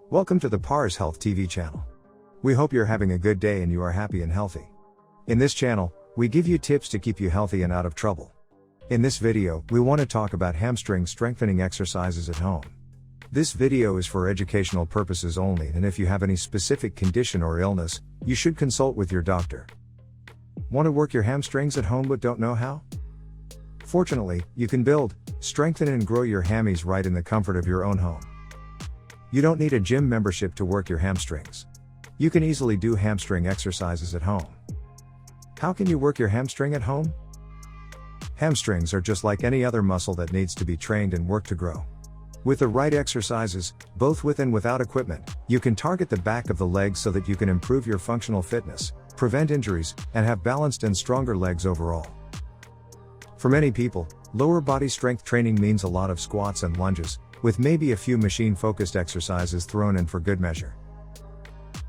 Welcome to the PARS Health TV channel. We hope you're having a good day and you are happy and healthy. In this channel, we give you tips to keep you healthy and out of trouble. In this video, we want to talk about hamstring strengthening exercises at home. This video is for educational purposes only, and if you have any specific condition or illness, you should consult with your doctor. Want to work your hamstrings at home but don't know how? Fortunately, you can build, strengthen and grow your hammies right in the comfort of your own home. You don't need a gym membership to work your hamstrings. You can easily do hamstring exercises at home. How can you work your hamstring at home? Hamstrings are just like any other muscle that needs to be trained and worked to grow. With the right exercises, both with and without equipment, you can target the back of the legs so that you can improve your functional fitness, prevent injuries, and have balanced and stronger legs overall. For many people, lower body strength training means a lot of squats and lunges, with maybe a few machine-focused exercises thrown in for good measure.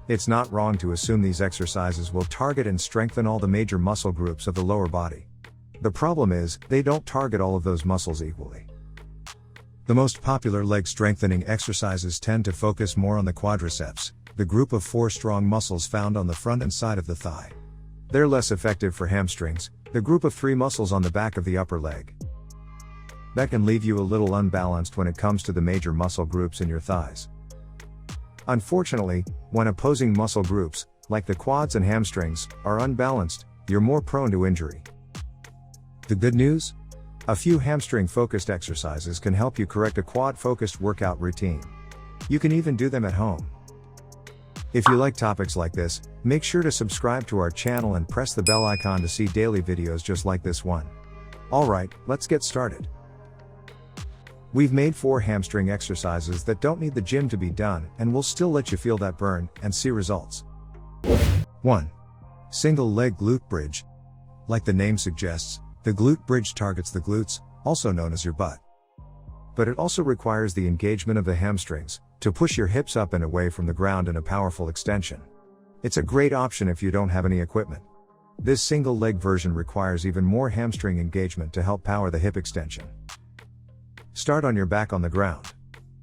It's not wrong to assume these exercises will target and strengthen all the major muscle groups of the lower body. The problem is, they don't target all of those muscles equally. The most popular leg strengthening exercises tend to focus more on the quadriceps, the group of 4 strong muscles found on the front and side of the thigh. They're less effective for hamstrings, the group of 3 muscles on the back of the upper leg. That can leave you a little unbalanced when it comes to the major muscle groups in your thighs. Unfortunately, when opposing muscle groups, like the quads and hamstrings, are unbalanced, you're more prone to injury. The good news? A few hamstring-focused exercises can help you correct a quad-focused workout routine. You can even do them at home. If you like topics like this, make sure to subscribe to our channel and press the bell icon to see daily videos just like this one. Alright, let's get started. We've made 4 hamstring exercises that don't need the gym to be done and will still let you feel that burn and see results. 1. Single leg glute bridge. Like the name suggests, the glute bridge targets the glutes, also known as your butt. But it also requires the engagement of the hamstrings, to push your hips up and away from the ground in a powerful extension. It's a great option if you don't have any equipment. This single leg version requires even more hamstring engagement to help power the hip extension. Start on your back on the ground.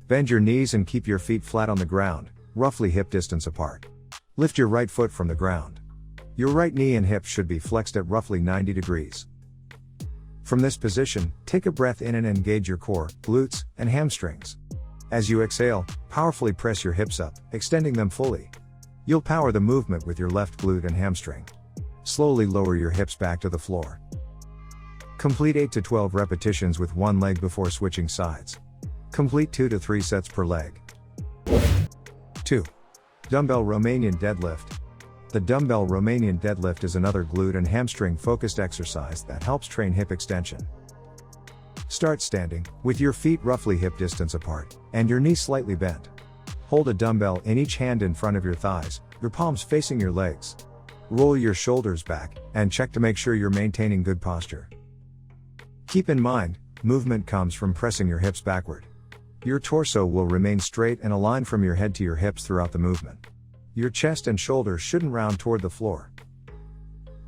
Bend your knees and keep your feet flat on the ground, roughly hip distance apart. Lift your right foot from the ground. Your right knee and hip should be flexed at roughly 90 degrees. From this position, take a breath in and engage your core, glutes, and hamstrings. As you exhale, powerfully press your hips up, extending them fully. You'll power the movement with your left glute and hamstring. Slowly lower your hips back to the floor. Complete 8 to 12 repetitions with one leg before switching sides. Complete 2 to 3 sets per leg. 2. Dumbbell Romanian deadlift. The dumbbell Romanian deadlift is another glute and hamstring focused exercise that helps train hip extension. Start standing, with your feet roughly hip distance apart, and your knees slightly bent. Hold a dumbbell in each hand in front of your thighs, your palms facing your legs. Roll your shoulders back, and check to make sure you're maintaining good posture. Keep in mind, movement comes from pressing your hips backward. Your torso will remain straight and aligned from your head to your hips throughout the movement. Your chest and shoulders shouldn't round toward the floor.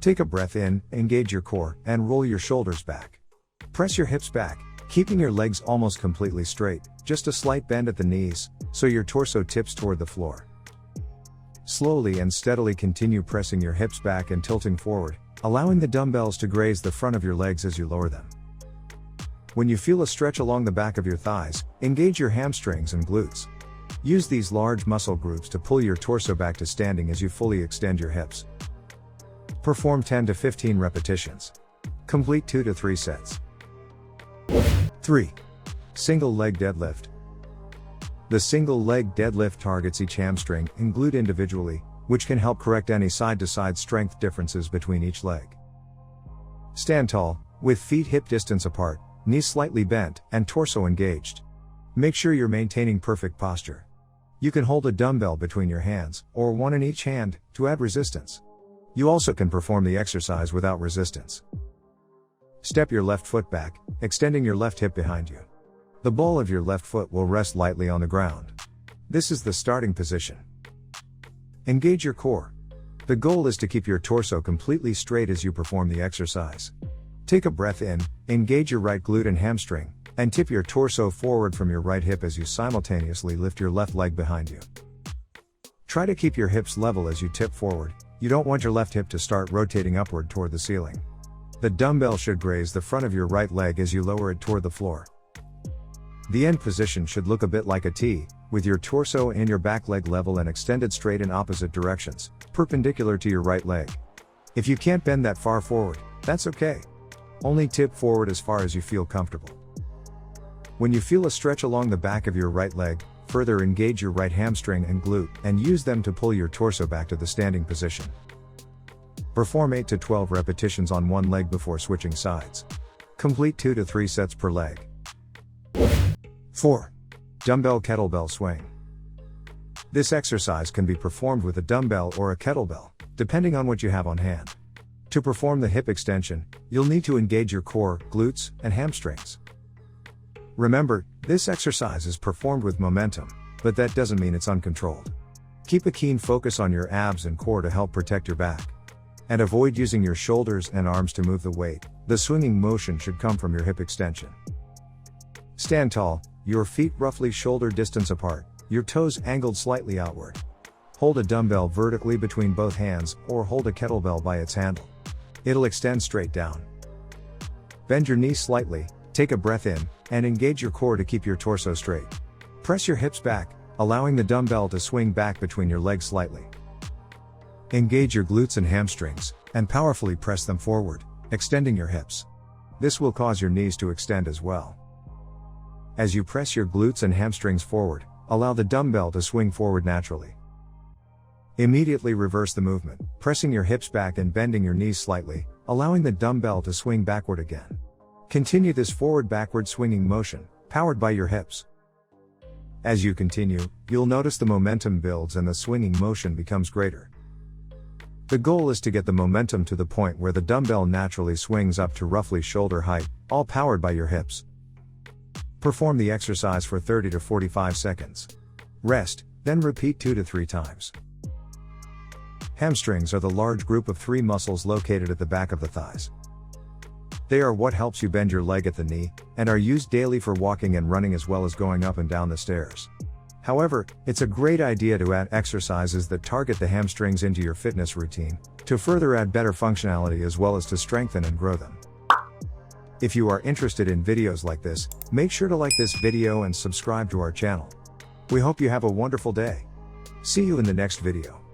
Take a breath in, engage your core, and roll your shoulders back. Press your hips back, keeping your legs almost completely straight, just a slight bend at the knees, so your torso tips toward the floor. Slowly and steadily continue pressing your hips back and tilting forward, allowing the dumbbells to graze the front of your legs as you lower them. When you feel a stretch along the back of your thighs, engage your hamstrings and glutes. Use these large muscle groups to pull your torso back to standing as you fully extend your hips. Perform 10 to 15 repetitions. Complete 2 to 3 sets. 3. Single leg deadlift. The single leg deadlift targets each hamstring and glute individually, which can help correct any side-to-side strength differences between each leg. Stand tall, with feet hip distance apart, knees slightly bent, and torso engaged. Make sure you're maintaining perfect posture. You can hold a dumbbell between your hands, or one in each hand, to add resistance. You also can perform the exercise without resistance. Step your left foot back, extending your left hip behind you. The ball of your left foot will rest lightly on the ground. This is the starting position. Engage your core. The goal is to keep your torso completely straight as you perform the exercise. Take a breath in, engage your right glute and hamstring, And tip your torso forward from your right hip as you simultaneously lift your left leg behind you. Try to keep your hips level as you tip forward. You don't want your left hip to start rotating upward toward the ceiling. The dumbbell should graze the front of your right leg as you lower it toward the floor. The end position should look a bit like a T, with your torso and your back leg level and extended straight in opposite directions, perpendicular to your right leg. If you can't bend that far forward, that's okay. Only tip forward as far as you feel comfortable. When you feel a stretch along the back of your right leg, further engage your right hamstring and glute and use them to pull your torso back to the standing position. Perform 8 to 12 repetitions on one leg before switching sides. Complete 2 to 3 sets per leg. 4. Dumbbell kettlebell swing. This exercise can be performed with a dumbbell or a kettlebell, depending on what you have on hand. To perform the hip extension, you'll need to engage your core, glutes, and hamstrings. Remember, this exercise is performed with momentum, but that doesn't mean it's uncontrolled. Keep a keen focus on your abs and core to help protect your back. And avoid using your shoulders and arms to move the weight. The swinging motion should come from your hip extension. Stand tall, your feet roughly shoulder distance apart, your toes angled slightly outward. Hold a dumbbell vertically between both hands or hold a kettlebell by its handle. It'll extend straight down. Bend your knees slightly, take a breath in, and engage your core to keep your torso straight. Press your hips back, allowing the dumbbell to swing back between your legs slightly. Engage your glutes and hamstrings, and powerfully press them forward, extending your hips. This will cause your knees to extend as well. As you press your glutes and hamstrings forward, allow the dumbbell to swing forward naturally. Immediately reverse the movement, pressing your hips back and bending your knees slightly, allowing the dumbbell to swing backward again. Continue this forward-backward swinging motion, powered by your hips. As you continue, you'll notice the momentum builds and the swinging motion becomes greater. The goal is to get the momentum to the point where the dumbbell naturally swings up to roughly shoulder height, all powered by your hips. Perform the exercise for 30 to 45 seconds. Rest, then repeat 2 to 3 times. Hamstrings are the large group of 3 muscles located at the back of the thighs. They are what helps you bend your leg at the knee, and are used daily for walking and running as well as going up and down the stairs. However, it's a great idea to add exercises that target the hamstrings into your fitness routine, to further add better functionality as well as to strengthen and grow them. If you are interested in videos like this, make sure to like this video and subscribe to our channel. We hope you have a wonderful day. See you in the next video.